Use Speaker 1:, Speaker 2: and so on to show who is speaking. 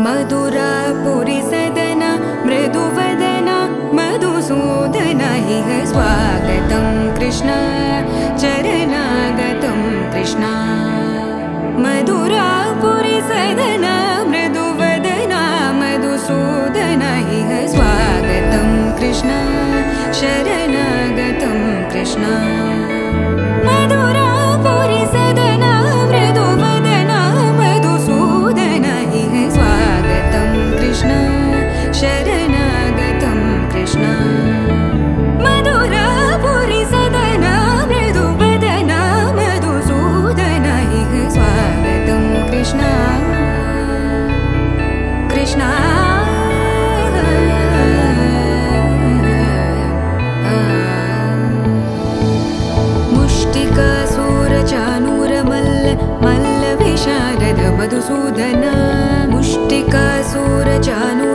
Speaker 1: मधुरापुरी सदना मृदुवदना मधुसूदना इह स्वागतं कृष्ण चरणागतं कृष्ण मधुरापुरी सदना मृदुवदना मधुसूदना इह स्वागतं कृष्ण शरणागतं कृष्ण मधुरापुरी सदना मृदुवदना मधुसूदना इह स्वागतं कृष्ण शरणागतं कृष्ण मधुरापुरी सदना मृदुवदना मधुसूदना इह स्वागतं कृष्ण कृष्ण मुष्टिकासूरचानूरमल्ल मल्लविशारद मधुसूदना मुष्टिकासूरचानूरमल्ल